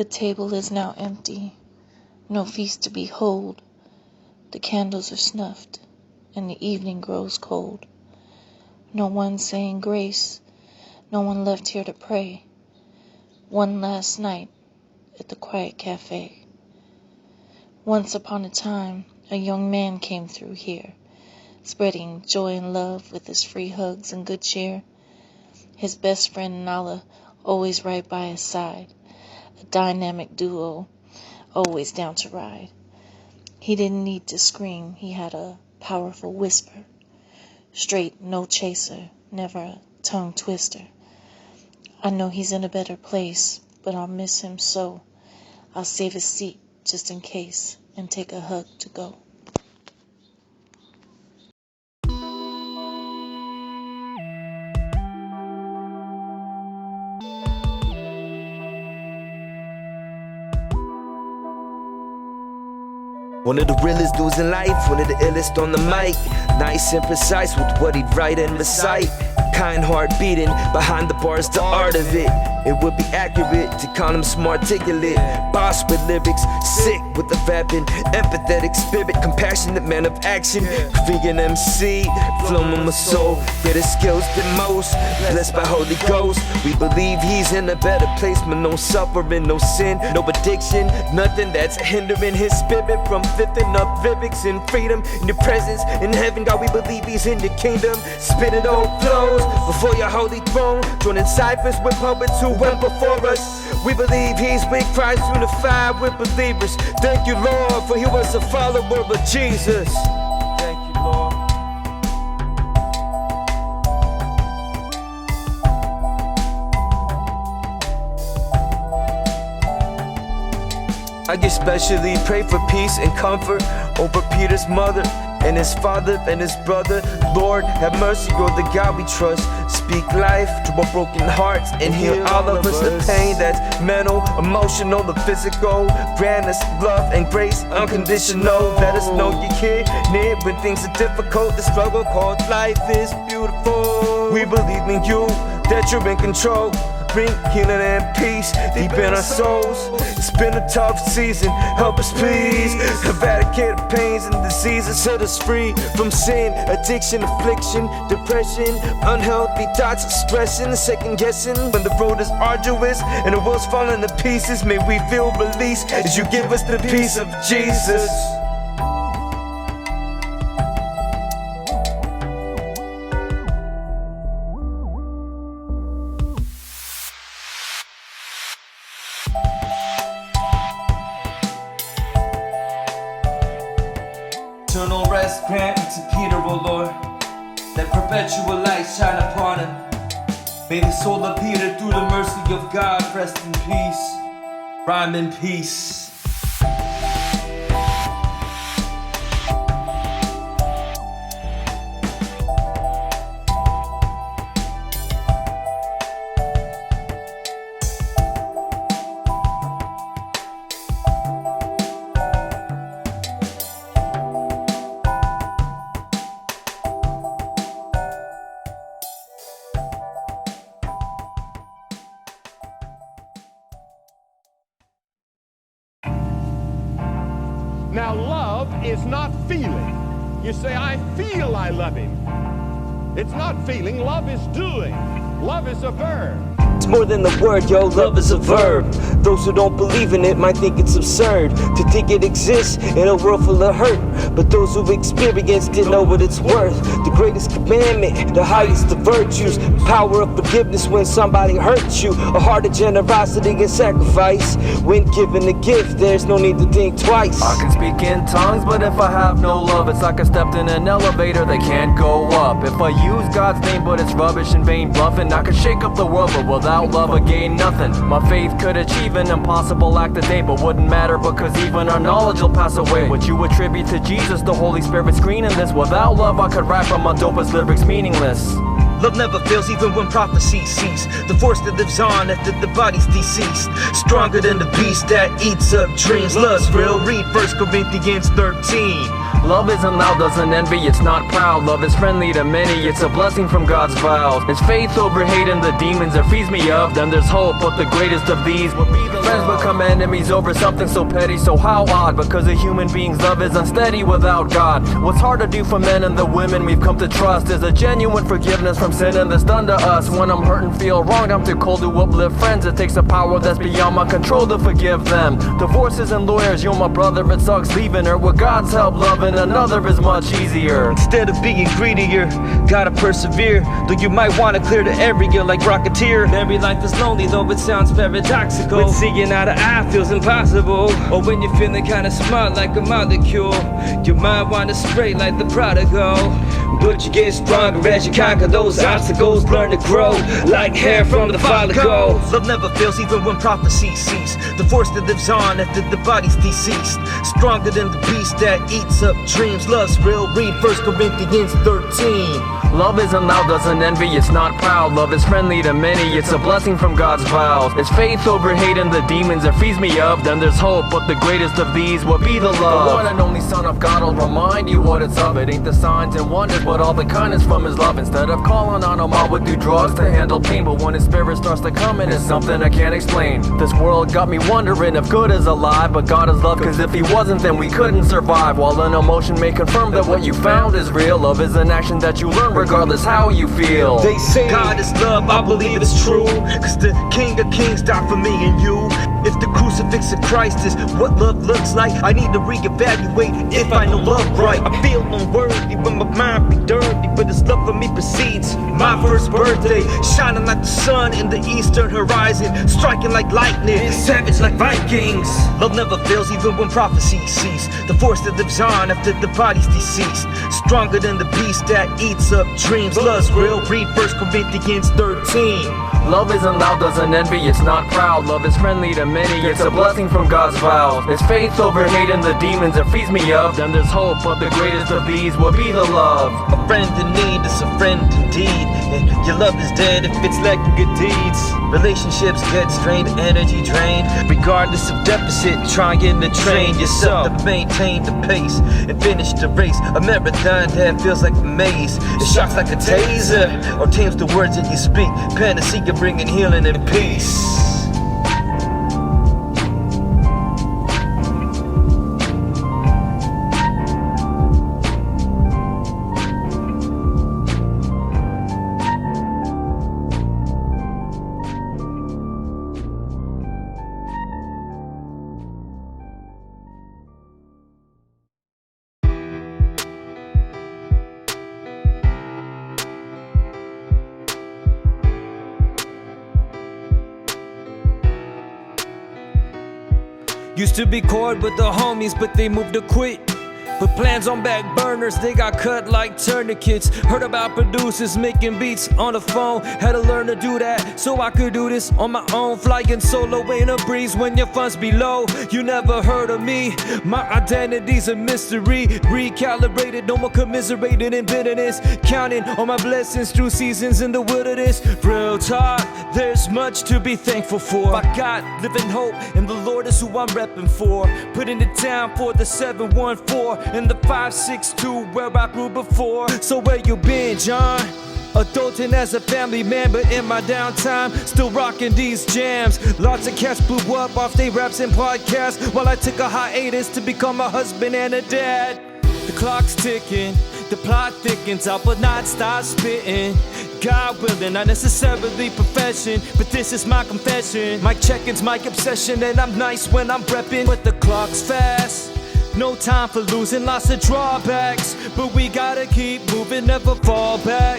The table is now empty, no feast to behold. The candles are snuffed, and the evening grows cold. No one saying grace, no one left here to pray. One last night at the quiet cafe. Once upon a time, a young man came through here, spreading joy and love with his free hugs and good cheer. His best friend Nala, always right by his side. A dynamic duo, always down to ride. He didn't need to scream, he had a powerful whisper. Straight, no chaser, never a tongue twister. I know he's in a better place, but I'll miss him so. I'll save his seat just in case and take a hug to go. One of the realest dudes in life, one of the illest on the mic. Nice and precise with what he'd write and recite. Kind heart beating, behind the bars, the art of it. It would be accurate to call him smart articulate. Boss with lyrics, sick with a vapid, empathetic spirit, compassionate man of action. Vegan MC, flowing my soul, better skills than most. Blessed by Holy Ghost, we believe he's in a better place, but no suffering, no sin, no addiction, nothing that's hindering his spirit from lifting up lyrics in freedom. In your presence, in heaven, God, we believe he's in your kingdom. Spitting old flows before your holy throne, joining ciphers with poets who went before us. We believe he's with Christ, unified with believers. Thank you, Lord, for he was a follower of Jesus. Thank you, Lord. I especially pray for peace and comfort over Peter's mother and his father and his brother. Lord, have mercy, you're the God we trust. Speak life to our broken hearts and heal all of us. The pain that's mental, emotional, the physical. Grant us love and grace unconditional. Let us know you care near when things are difficult. The struggle called life is beautiful. We believe in you, that you're in control. Bring healing and peace deep in our souls. It's been a tough season, help us please. Eradicate the pains and diseases, set us free from sin, addiction, affliction, depression, unhealthy thoughts, stressing, second guessing. When the road is arduous and the world's falling to pieces, may we feel release as you give us the peace of Jesus. Eternal rest grant to Peter, O Lord, that perpetual light shine upon him. May the soul of Peter, through the mercy of God, rest in peace, rhyme in peace. Now, love is not feeling. You say, I feel I love him. It's not feeling, love is doing. Love is a verb. It's more than the word, yo, love is a verb. Those who don't believe in it might think it's absurd to think it exists in a world full of hurt. But those who experienced it know what it's worth. The greatest commandment, the highest of virtues. Power of forgiveness when somebody hurts you. A heart of generosity and sacrifice. When given a gift, there's no need to think twice. I can speak in tongues, but if I have no love, it's like I stepped in an elevator that can't go up. If I use God's name, but it's rubbish and vain bluffing, I could shake up the world, but without love I gain nothing. My faith could achieve an impossible act today, but wouldn't matter because even our knowledge will pass away. What you attribute to Jesus, the Holy Spirit screening this. Without love I could rap on my dopest lyrics meaningless. Love never fails even when prophecies cease. The force that lives on after the body's deceased. Stronger than the beast that eats up dreams. Love's real, read 1 Corinthians 13. Love isn't loud, doesn't envy, it's not proud. Love is friendly to many, it's a blessing from God's vows. It's faith over hate and the demons that frees me up. Then there's hope, but the greatest of these would be the friends become enemies over something so petty. So how odd, because a human being's love is unsteady without God. What's hard to do for men and the women we've come to trust is a genuine forgiveness from sin and that's done to us. When I'm hurt and feel wronged, I'm too cold to uplift friends. It takes a power that's beyond my control to forgive them. Divorces and lawyers, you're my brother, it sucks leaving her. With God's help, loving another is much easier. Instead of being greedier, gotta persevere. Though you might wanna clear the area like Rocketeer. Married life is lonely though it sounds paradoxical. When seeing eye to eye feels impossible. Or when you're feeling kinda smart like a molecule. Your mind wanna spray like the prodigal. But you get stronger as you conquer those obstacles. Learn to grow like hair from the follicle. Love never fails even when prophecies cease. The force that lives on after the body's deceased. Stronger than the beast that eats up dreams. Love's real, read 1 Corinthians 13. Love isn't loud, doesn't envy, it's not proud. Love is friendly to many, it's a blessing from God's vows. It's faith over hate and the demons that frees me up. Then there's hope, but the greatest of these will be the love. The one and only Son of God will remind you what it's of. It ain't the signs and wonders, but all the kindness from his love. Instead of calling on him, I would do drugs to handle pain. But when his spirit starts to come in, it's something I can't explain. This world got me wondering if good is alive, but God is love, cause if he wasn't, then we couldn't survive. While an emotion may confirm that what you found is real, love is an action that you learn regardless how you feel. They say God is love, I believe it's true, cause the King of Kings died for me and you. If the crucifix of Christ is what love looks like, I need to reevaluate if I know love right. I feel unworthy when my mind be dirty, but his love for me precedes my first birthday. Shining like the sun in the eastern horizon, striking like lightning, savage like Vikings. Love never fails even when prophecies cease. The force that lives on after the body's deceased. Stronger than the beast that eats up dreams. Love's real, read 1 Corinthians 13. Love isn't loud, doesn't envy, it's not proud. Love is friendly to many, it's a blessing from God's vows. It's faith over hate and the demons that frees me up. Then there's hope, but the greatest of these will be the love. A friend in need is a friend indeed. And your love is dead if it's lacking good deeds. Relationships get strained, energy drained. Regardless of deficit, trying to train yourself to maintain the pace and finish the race. A marathon that feels like a maze. It shocks like a taser or tames the words that you speak. Panacea bringing healing and peace. Used to be cored with the homies, but they moved to quit. Put plans on back burners, they got cut like tourniquets. Heard about producers making beats on the phone. Had to learn to do that so I could do this on my own. Flying solo in a breeze when your funds be low. You never heard of me, my identity's a mystery. Recalibrated, no more commiserating in bitterness. Counting on my blessings through seasons in the wilderness. Real talk, there's much to be thankful for. I got living hope, and the Lord is who I'm repping for. Putting it down for the 714 and the 562 where I grew before. So where you been, John? Adulting as a family man, but in my downtime, still rocking these jams. Lots of cats blew up off they raps and podcasts, while I took a hiatus to become a husband and a dad. The clock's ticking, the plot thickens, I will not stop spitting. God willing, not necessarily profession, but this is my confession. Mic checking's my obsession, and I'm nice when I'm repping, but the clock's fast. No time for losing, lots of drawbacks, but we gotta keep moving, never fall back.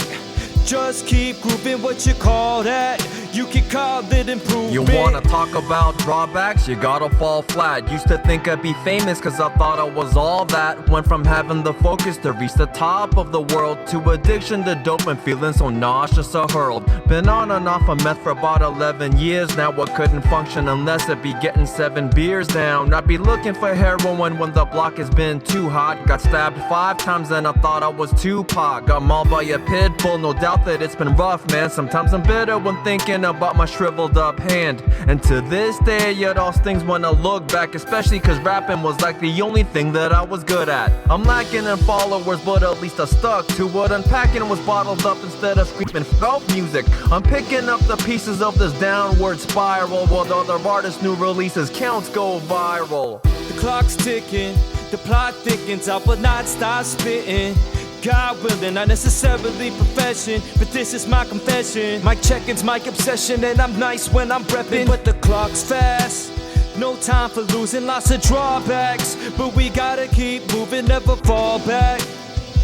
Just keep grooving, what you call that? You can call it improvement. You wanna talk about drawbacks? You gotta fall flat. Used to think I'd be famous cause I thought I was all that. Went from having the focus to reach the top of the world, to addiction to dope and feeling so nauseous I hurled. Been on and off of meth for about 11 years now. I couldn't function unless I'd be getting 7 beers down. I'd be looking for heroin when the block has been too hot. Got stabbed 5 times and I thought I was Tupac. Got mauled by a pit bull, no doubt that it's been rough, man. Sometimes I'm bitter when thinking thinking about my shriveled up hand. And to this day, yet all stings when I look back, especially cause rapping was like the only thing that I was good at. I'm lacking in followers, but at least I stuck to what unpacking was bottled up instead of screaming felt music. I'm picking up the pieces of this downward spiral while other artists' new releases counts go viral. The clock's ticking, the plot thickens, I will not stop spitting. God willing, not necessarily profession, but this is my confession. Mic checking's my obsession, and I'm nice when I'm repping, but the clock's fast. No time for losing, lots of drawbacks, but we gotta keep moving, never fall back.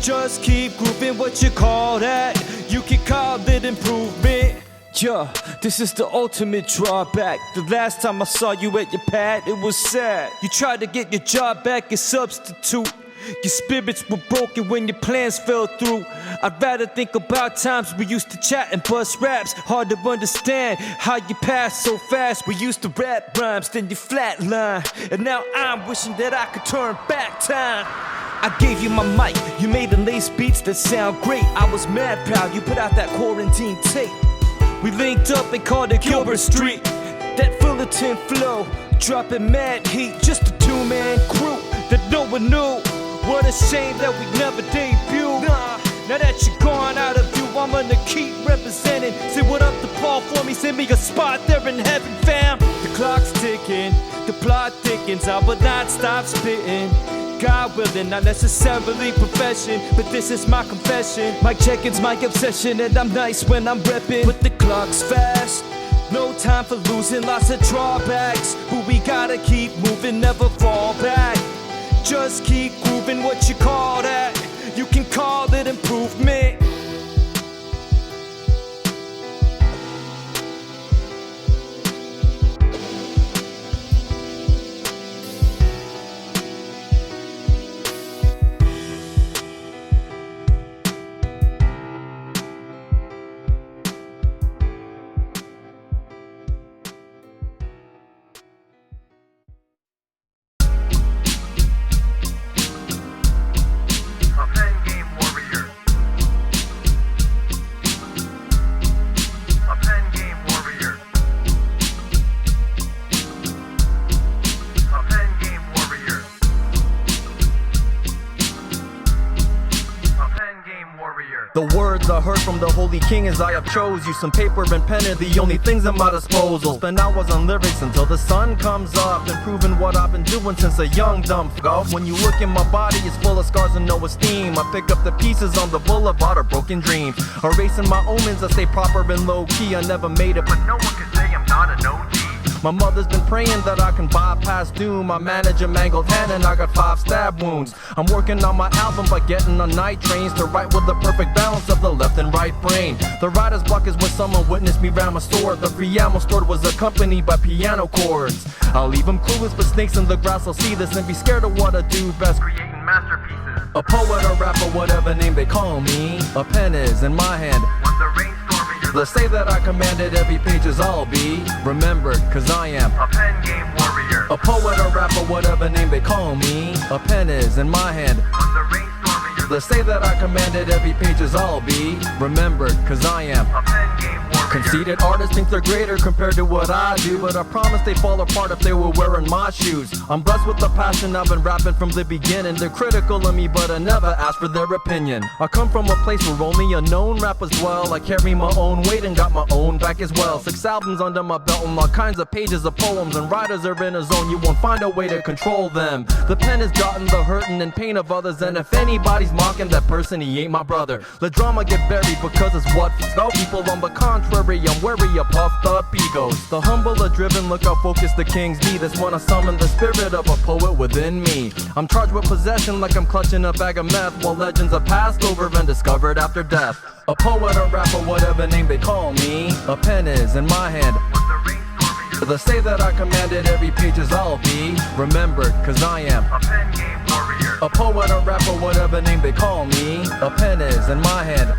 Just keep grooving, what you call that? You can call it improvement. Yeah, this is the ultimate drawback. The last time I saw you at your pad, it was sad. You tried to get your job back as substitute. Your spirits were broken when your plans fell through. I'd rather think about times we used to chat and bust raps. Hard to understand how you passed so fast. We used to rap rhymes, then you flatline. And now I'm wishing that I could turn back time. I gave you my mic, you made the lace beats that sound great. I was mad proud you put out that quarantine tape. We linked up and called it Gilbert Street. That Fullerton flow, dropping mad heat. Just a two-man crew that no one knew. What a shame that we never debuted. Now that you're gone out of view, I'm gonna keep representing. Say what up to Paul for me, send me a spot there in heaven, fam. The clock's ticking, the plot thickens, I will not stop spitting. God willing, not necessarily profession, but this is my confession. Mic checking's my obsession, and I'm nice when I'm repping, but the clock's fast. No time for losing, lots of drawbacks, but we gotta keep moving, never fall back. Just keep grooving, what you call that? You can call it improvement. The words I heard from the Holy King as I have chose you. Some paper and pen are the only things at my disposal. Spend hours on lyrics until the sun comes up, improving what I've been doing since a young dumb f***. When you look in my body, it's full of scars and no esteem. I pick up the pieces on the boulevard of broken dreams, erasing my omens. I stay proper and low-key. I never made it, but no one can say I'm not an OG. My mother's been praying that I can bypass doom. My manager mangled hand and I got 5 stab wounds. I'm working on my album by getting on night trains to write with the perfect balance of the left and right brain. The writer's block is when someone witnessed me ram a sword. The free ammo stored was accompanied by piano chords. I'll leave them clueless, but snakes in the grass will see this and be scared of what I do best, creating masterpieces. A poet, a rapper, whatever name they call me. A pen is in my hand. When the rainstorm, let's say that I commanded every page as I'll be remembered, cause I am a pen game warrior. A poet, a rapper, whatever name they call me. A pen is in my hand. When the rainstorm, let's say that I commanded every page as I'll be remembered, cause I am a pen game warrior. Conceited artists think they're greater compared to what I do, but I promise they'd fall apart if they were wearing my shoes. I'm blessed with the passion, I've been rapping from the beginning. They're critical of me, but I never ask for their opinion. I come from a place where only unknown rappers dwell. I carry my own weight and got my own back as well. 6 albums under my belt and all kinds of pages of poems. And writers are in a zone, you won't find a way to control them. The pen has gotten the hurting and pain of others, and if anybody's mocking that person, he ain't my brother. Let drama get buried because it's what f***ed people. On the contrary, I'm wary of puffed up egos. The humble are driven, look how focused the kings be. That's when I summon the spirit of a poet within me. I'm charged with possession like I'm clutching a bag of meth, while legends are passed over and discovered after death. A poet, a rapper, whatever name they call me. A pen is in my hand. Let's say that I commanded every page as I'll be remembered, cause I am a pen game warrior. A poet, a rapper, whatever name they call me. A pen is in my hand.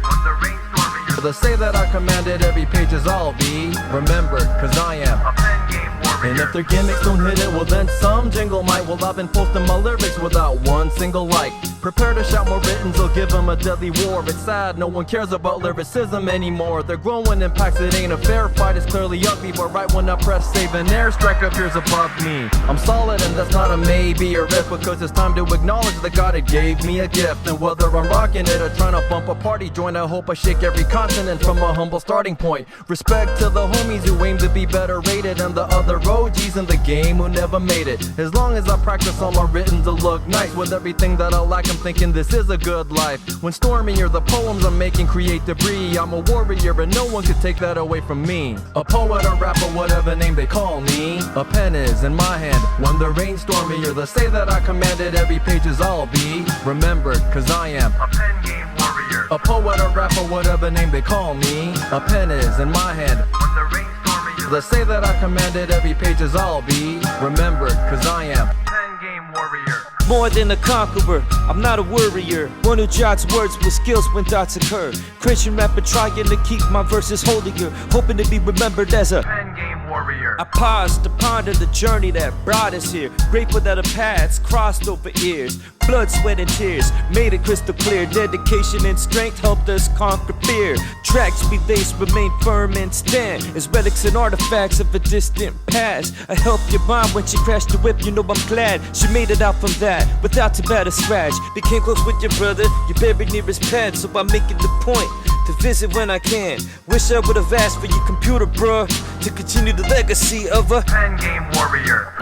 Let's say that I commanded every page as I'll be remembered, cause I am a pen game warrior. And if their gimmicks don't hit it, well then some jingle might. Well, I've been posting my lyrics without one single like. Prepare to shout more writtens, will give them a deadly war. It's sad, no one cares about lyricism anymore. They're growing in packs, it ain't a fair fight, it's clearly ugly. But right when I press save, an airstrike appears above me. I'm solid and that's not a maybe or if, because it's time to acknowledge that God had gave me a gift. And whether I'm rocking it or trying to bump a party joint, I hope I shake every continent from a humble starting point. Respect to the homies who aim to be better rated, and the other OGs in the game who never made it. As long as I practice all my written to look nice, with everything that I lack I'm thinking this is a good life. When storming or the poems I'm making create debris, I'm a warrior and no one could take that away from me. A poet or rapper, whatever name they call me. A pen is in my hand when the rain's stormy, or the say that I commanded every page is I'll be remembered, cause I am a pen game warrior. A poet or rapper, whatever name they call me. A pen is in my hand when the rain's stormy, let's say that I commanded every page is I'll be remembered, cause I am pen game warrior. More than a conqueror, I'm not a worrier. One who jots words with skills when dots occur. Christian rapper trying to keep my verses holier, hoping to be remembered as a pen game warrior. I paused to ponder the journey that brought us here. Grateful that our paths crossed over ears. Blood, sweat, and tears made it crystal clear. Dedication and strength helped us conquer fear. Tracks we lace remain firm and stand as relics and artifacts of a distant past. I helped your mom when she crashed the whip, you know I'm glad she made it out from that without too bad a scratch. Became close with your brother, you buried near his pad, so I'm making the point to visit when I can. Wish I would've asked for your computer, bruh, to continue the legacy of a pen game warrior.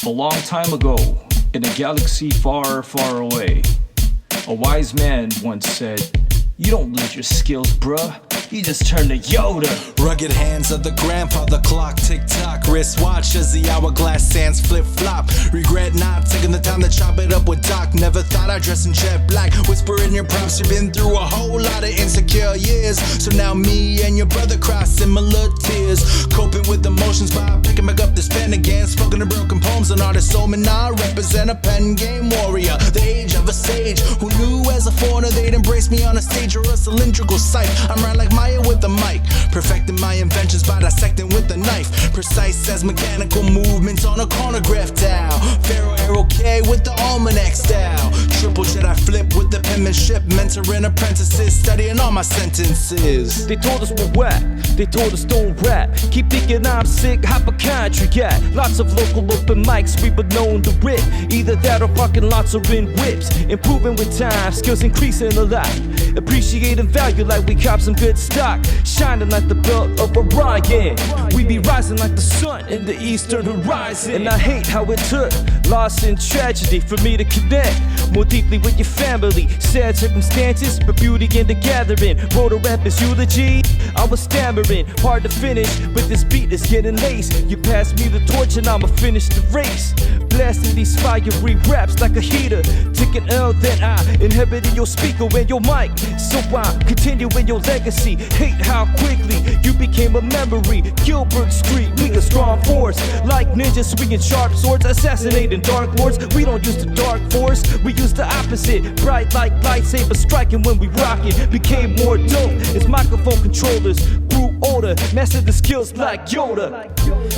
A long time ago, in a galaxy far, far away, a wise man once said, "You don't lose your skills, bruh. You just turn to Yoda." Rugged hands of the grandfather clock, tick-tock. Wristwatch as the hourglass sands flip-flop. Regret not taking the time to chop it up with Doc. Never thought I'd dress in jet black. Whisper in your prompts, you've been through a whole lot of insecure years. So now me and your brother cry similar tears. Coping with emotions by picking back up this pen again. Spoken to broken poems, an artist soul, and I represent a pen game warrior. The age of a sage who knew as a foreigner they'd embrace me on a stage or a cylindrical sight. I'm right like Maya with the mic, perfecting my inventions by dissecting with the knife. Precise as mechanical movements on a chronograph dial. Pharaoh AeroK with the almanac style. Triple Jedi flip with the penmanship. Mentoring apprentices, studying all my sentences. They told us we're whack, they told us don't rap. Keep thinking I'm sick, hypochondriac. Lots of local open mics we were known to rip. Either that or parking lots or in whips. Improving with time, skills increasing a lot. Appreciating value like we cop some good stock. Shining like the belt of Orion. We be rising like the sun in the eastern horizon. And I hate how it took loss and tragedy for me to connect more deeply with your family. Sad circumstances, but beauty in the gathering. Wrote a rapper's eulogy, I was stammering. Hard to finish, but this beat is getting laced. You pass me the torch and I'ma finish the race. Blasting these fiery raps like a heater. Take an L, then I inhabited your speaker and your mic. So I continue in your legacy. Hate how quickly you became a memory. Gilbert Street, we a strong force. Like ninjas swinging sharp swords, assassinating dark lords. We don't use the dark force, we use the opposite. Bright like lightsabers striking when we rockin'. Became more dope as microphone controllers grew older. Mastered the skills like Yoda.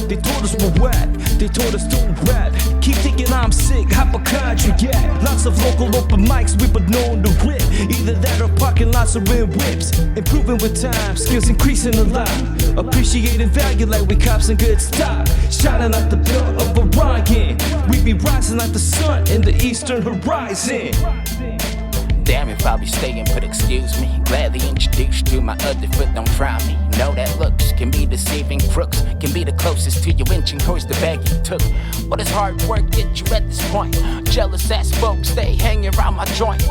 They told us we're whack, they told us don't rap. Keep thinking I'm sick, hypochondriac. Lots of local open mics we were known to rip. Either that or parking lots or in whips. Improving with time, skills increasing a lot. Appreciating value like we cops and good stock. Shining like the belt of Orion. We be rising like the sun in the eastern horizon. Damn if I'll be staying, but excuse me. Gladly introduced to my other foot, don't try me. Know that looks can be deceiving, crooks can be the closest to you inching towards the bag you took. What does hard work get you at this point? Jealous ass folks, they hanging around my joint.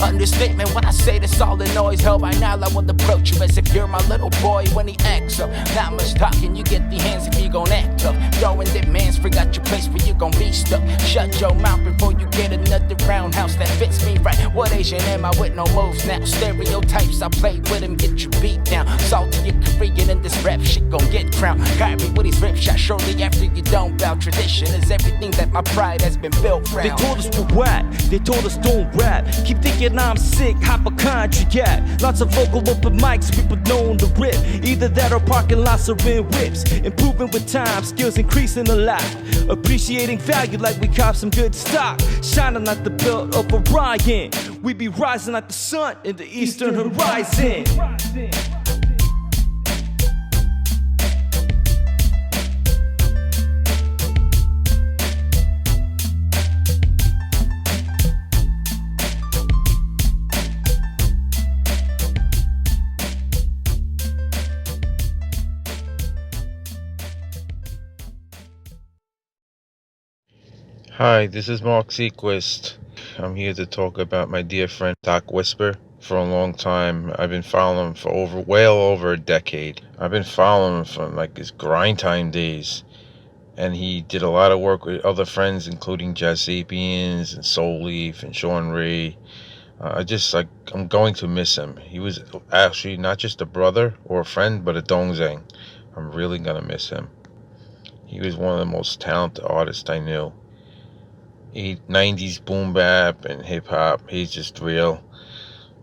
Understatement when I say this all the noise. Hell, by now I will approach you as if you're my little boy when he acts up. Not much talking, you get the hands if you gon' act up. Yo, and that man's forgot your place where you gon' be stuck. Shut your mouth before you get another roundhouse that fits me right. What Asian am I with no moves now? Stereotypes, I play with him, get you beat down. Salty and Korean and this rap shit gon' get crowned. Got me with his rip shot shortly after you don't bow. Tradition is everything that my pride has been built from. They told us we're whack, they told us don't rap. Keep thinking I'm sick, hypochondriac. Lots of vocal open mics, people known to rip. Either that or parking lots are in whips. Improving with time, skills increasing a lot. Appreciating value like we cop some good stock. Shining like the belt of Orion. We be rising like the sun in the eastern horizon. Hi, this is Mark Sequist. I'm here to talk about my dear friend Doc Whisper. For a long time, I've been following him for well over a decade. I've been following him from like his grind time days, and he did a lot of work with other friends, including Jazz Sapiens and Soul Leaf and Sean Rhee. I'm going to miss him. He was actually not just a brother or a friend, but a dongzang. I'm really gonna miss him. He was one of the most talented artists I knew. 90s boom bap and hip hop. He's just real.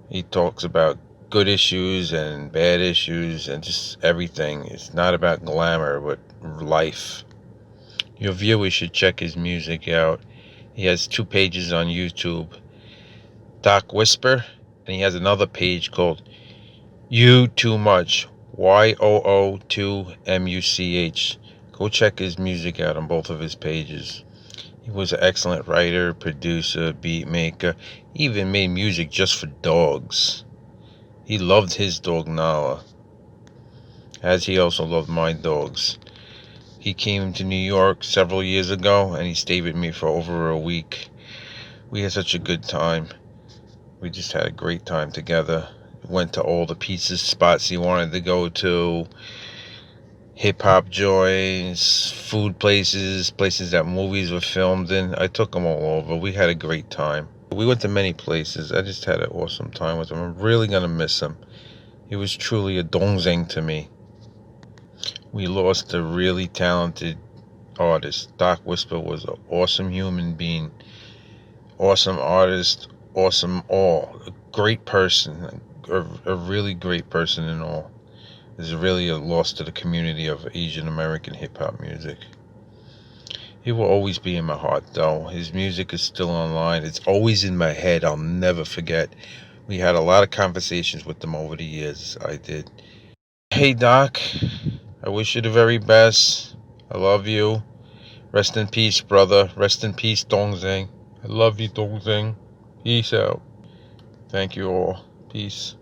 He talks about good issues and bad issues and just everything. It's not about glamour, but life. Your viewers should check his music out. He has 2 pages on YouTube, Doc Whisper, and he has another page called You Too Much, YOO2MUCH. Go check his music out on both of his pages. He was an excellent writer, producer, beat maker. He even made music just for dogs. He loved his dog Nala, as he also loved my dogs. He came to New York several years ago, and he stayed with me for over a week. We had such a good time. We just had a great time together. Went to all the pizza spots he wanted to go to. Hip-hop joints, food places that movies were filmed in. I took him all over. We had a great time. We went to many places. I just had an awesome time with him. I'm really going to miss him. He was truly a dongzang to me. We lost a really talented artist. Doc Whisper was an awesome human being. Awesome artist. Awesome all. A great person. A really great person in all. Is really a loss to the community of Asian American hip-hop music. He will always be in my heart, though. His music is still online. It's always in my head. I'll never forget. We had a lot of conversations with him over the years. I did. Hey, Doc. I wish you the very best. I love you. Rest in peace, brother. Rest in peace, dongzang. I love you, dongzang. Peace out. Thank you all. Peace.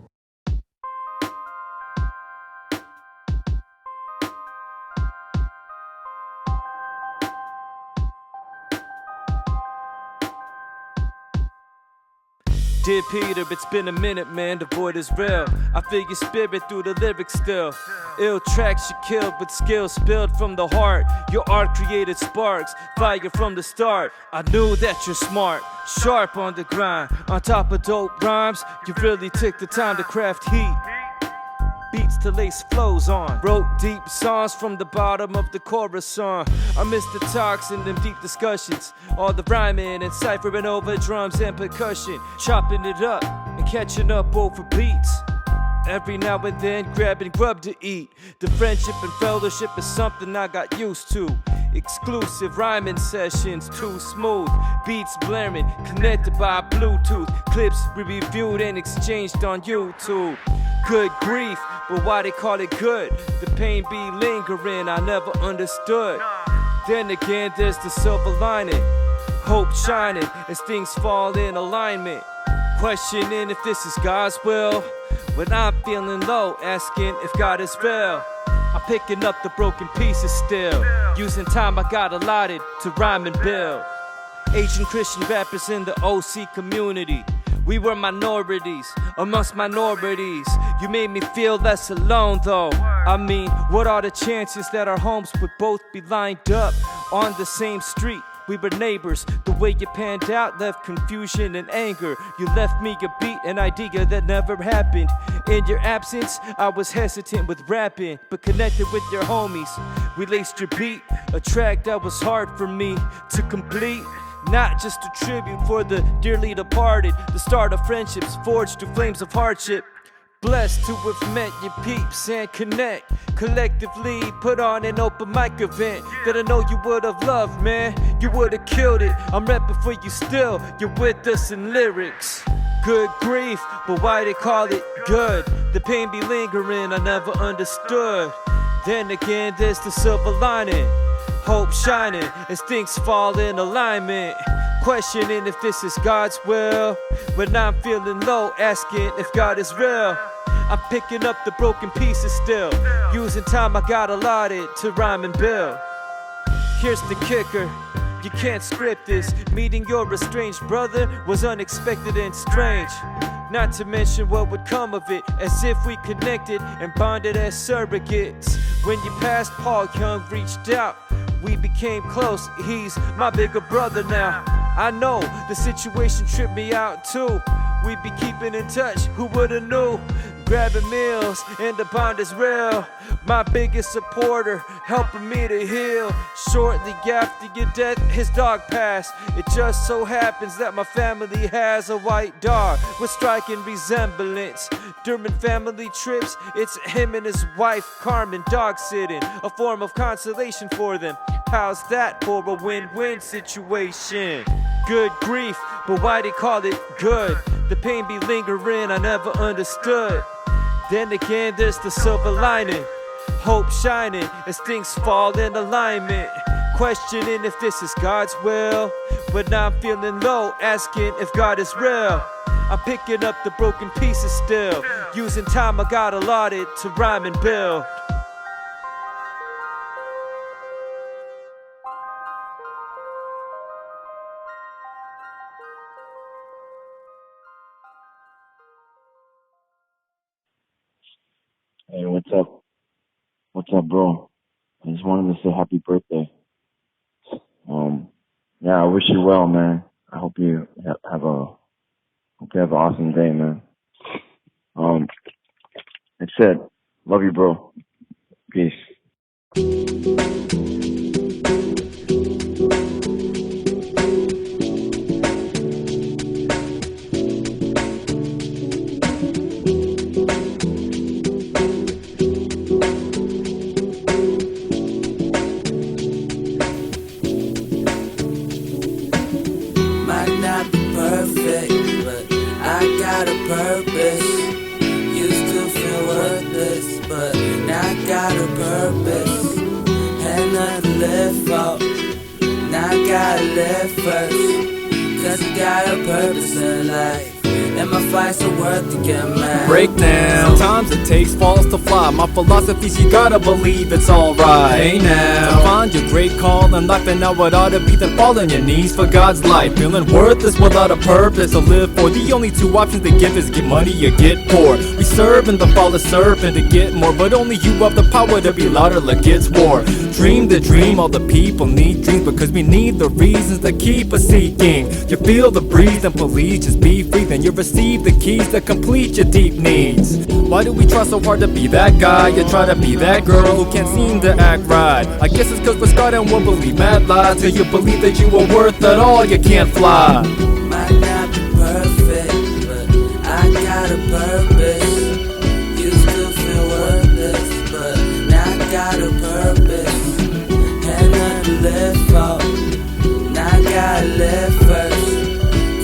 Dear Peter, it's been a minute, man, the void is real. I feel your spirit through the lyrics still. Ill tracks you killed with skills spilled from the heart. Your art created sparks, fire from the start. I knew that you're smart, sharp on the grind. On top of dope rhymes, you really took the time to craft heat. Beats to lace flows on. Wrote deep songs from the bottom of the chorus song. I miss the talks and them deep discussions. All the rhyming and ciphering over drums and percussion. Chopping it up and catching up over beats. Every now and then grabbing grub to eat. The friendship and fellowship is something I got used to. Exclusive rhyming sessions, too smooth. Beats blaring, connected by Bluetooth. Clips we reviewed and exchanged on YouTube. Good grief, but why they call it good? The pain be lingering, I never understood. Then again, there's the silver lining. Hope shining as things fall in alignment. Questioning if this is God's will. When I'm feeling low, asking if God is real. I'm picking up the broken pieces still. Using time I got allotted to rhyme and build. Asian Christian rappers in the OC community. We were minorities amongst minorities. You made me feel less alone though. I mean, what are the chances that our homes would both be lined up on the same street we were neighbors. The way you panned out left confusion and anger. You left me a beat, an idea that never happened. In your absence, I was hesitant with rapping, but connected with your homies. We laced your beat, a track that was hard for me to complete. Not just a tribute for the dearly departed, the start of friendships forged through flames of hardship. Blessed to have met your peeps and connect. Collectively put on an open mic event that I know you would have loved, man. You would have killed it. I'm repping for you still. You're with us in lyrics. Good grief, but why they call it good? The pain be lingering, I never understood. Then again, there's the silver lining. Hope shining as things fall in alignment. Questioning if this is God's will. When I'm feeling low, asking if God is real. I'm picking up the broken pieces still. Using time I got allotted to rhyme and build. Here's the kicker, you can't script this. Meeting your estranged brother was unexpected and strange. Not to mention what would come of it, as if we connected and bonded as surrogates. When you passed, Paul Young reached out. We became close, he's my bigger brother now. I know the situation tripped me out too. We'd be keeping in touch, who would've knew? Grabbing meals and the bond is real. My biggest supporter, helping me to heal. Shortly after your death, his dog passed. It just so happens that my family has a white dog with striking resemblance. During family trips, it's him and his wife Carmen dog sitting, a form of consolation for them. How's that for a win-win situation? Good grief, but why they call it good? The pain be lingering, I never understood. Then again, there's the silver lining. Hope shining as things fall in alignment. Questioning if this is God's will. When I'm feeling low, asking if God is real. I'm picking up the broken pieces still. Using time I got allotted to rhyme and build. Hey, what's up? What's up, bro? I just wanted to say happy birthday. Yeah, I wish you well, man. I hope you have an awesome day, man. That's it. Love you, bro. Peace. Perfect, but I got a purpose. Used to feel worthless, but now I got a purpose. Had nothing to live for, now I gotta live first. Cause I got a purpose in life, and my fights are worth to get mad. Breakdown. Sometimes it takes falls to fly. My philosophy's you gotta believe it's alright. Hey now, to find your great call in life, and now it ought to be then fall on your knees for God's life. Feeling worthless without a purpose to live for. The only two options they give is get money or get poor. We serve in the fall of serpent to get more, but only you have the power to be louder like it's war. Dream the dream, all the people need dreams, because we need the reasons that keep us seeking. You feel the breeze and please just be free, then you receive the keys that complete your deep needs. Why do we try so hard to be that guy? You try to be that girl who can't seem to act right. I guess it's cause we're scarred and we'll believe mad lies till you believe that you are worth it all, you can't fly. Might not be perfect, but I got a purpose. Used to feel worthless, but now I got a purpose. Had nothing to live for, now I gotta live first.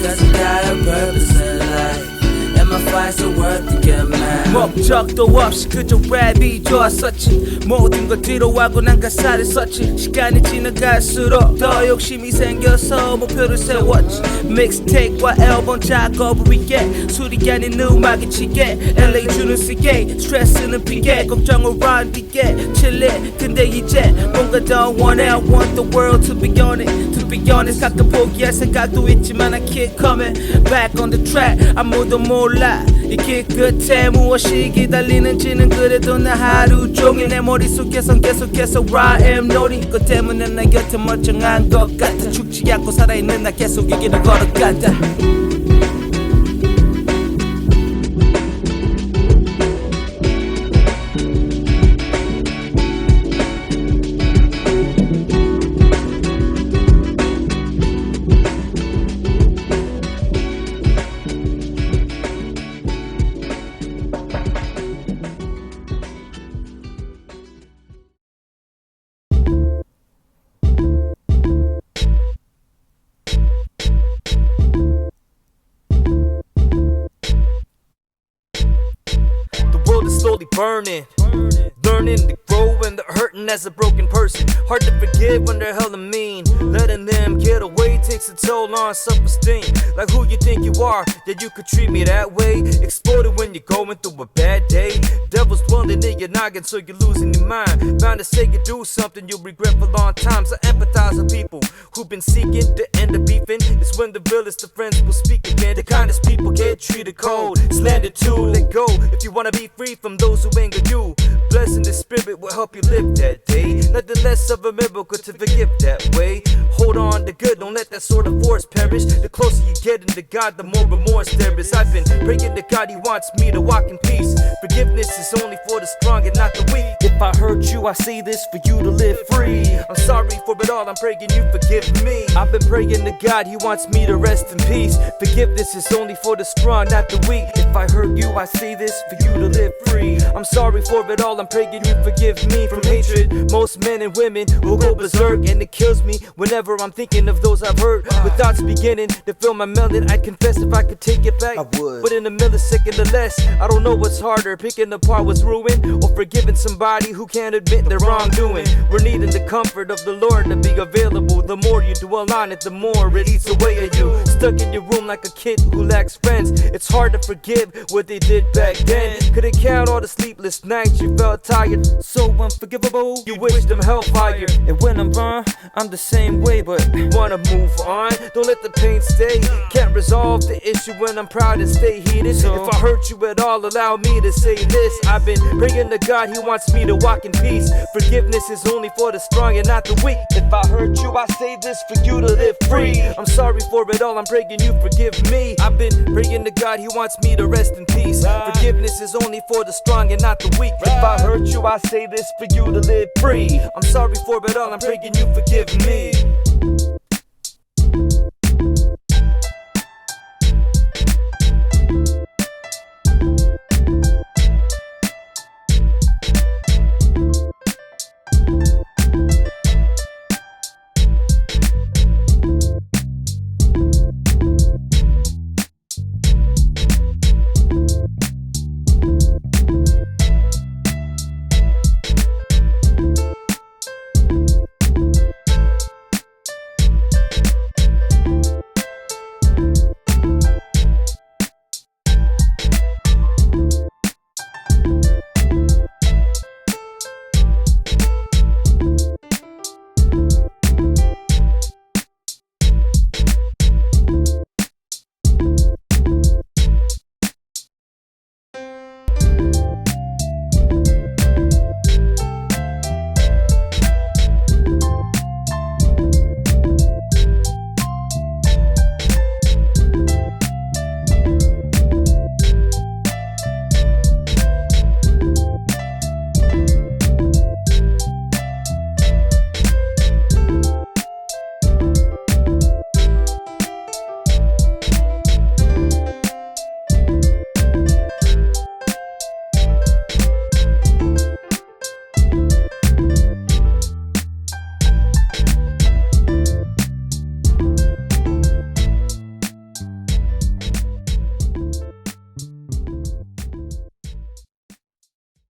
Cause I got a purpose in life, and my fights are worth to get mad. 목적도 없이 그저 랩이 좋았었지. 모든 걸 뒤로하고 난 가사를 썼지. 시간이 지나갈수록 더 욕심이 생겨서 목표를 세웠지. 믹스테이크와 앨범 작업을 위해 술이 아닌 음악이 치게. LA 주는 쓰게 스트레스는 피게. 걱정을 run 뒤게 칠래. 근데 이제 뭔가 더 원해. I want the world to be on it. To be honest 가끔 포기할 생각도 있지만 I keep coming back on the track. 아무도 몰라 이 길 끝에 무엇이 기다리는지는 그래도 나 하루 종일 내 머릿속에선 계속해서 rhyme 놀이 그 때문에 나 곁에 멀쩡한 것 같아 죽지 않고 살아있는 나 계속 이 길을 걸어간다 Burning, learning to grow and the hurting as a broken person. Hard to forgive when they're hella mean. Letting them get away takes a toll on self-esteem. Like who you think you are, that you could treat me that way. Exploded when you're going through a bad day. Devil's dwelling in your noggin, so you're losing your mind. Bound to say you do something you'll regret for long times. I empathize with people who've been seeking the end of beefing. It's when the realest of friends will speak again. The kindest people get treated cold, slandered too. Let go if you wanna be free from those who anger you. Blessing the spirit will help you live that day. Nothing less of a miracle to forgive that way. Hold on to good, don't let that sort of force perish. The closer you get into God, the more remorse there is. I've been praying to God, He wants me to walk in peace. Forgiveness is only for the strong and not the weak. If I hurt you, I say this for you to live free. I'm sorry for it all, I'm praying you forgive me. I've been praying to God, He wants me to rest in peace. Forgiveness is only for the strong, not the weak. If I hurt you, I say this for you to live free. I'm sorry for it all, I'm praying you forgive me. From hatred, most men and women will go berserk, and it kills me whenever I'm thinking of those I've hurt. With thoughts beginning to fill my melon, I'd confess if I could take it back, I would. But in a millisecond or less, I don't know what's harder, picking apart what's ruined, or forgiving somebody who can't admit their wrongdoing. We're needing the comfort of the Lord to be available. The more you dwell on it, the more it eats away at you. Stuck in your room like a kid who lacks friends. It's hard to forgive what they did back then. Couldn't count all the sleepless nights you felt tired, so unforgivable. You wish them hellfire. And when I'm wrong, I'm the same way, but wanna move on. Don't let the pain stay. Can't resolve the issue when I'm proud and stay heated. So if I hurt you at all, allow me to say this. I've been praying to God, He wants me to walk in peace. Forgiveness is only for the strong and not the weak. If I hurt you, I say this for you to live free. I'm sorry for it all, I'm praying you forgive me. I've been praying to God, He wants me to rest in peace. Forgiveness is only for the strong and not the weak. If I hurt you, I say this for you to live free. I'm sorry for it all, I'm praying you forgive me.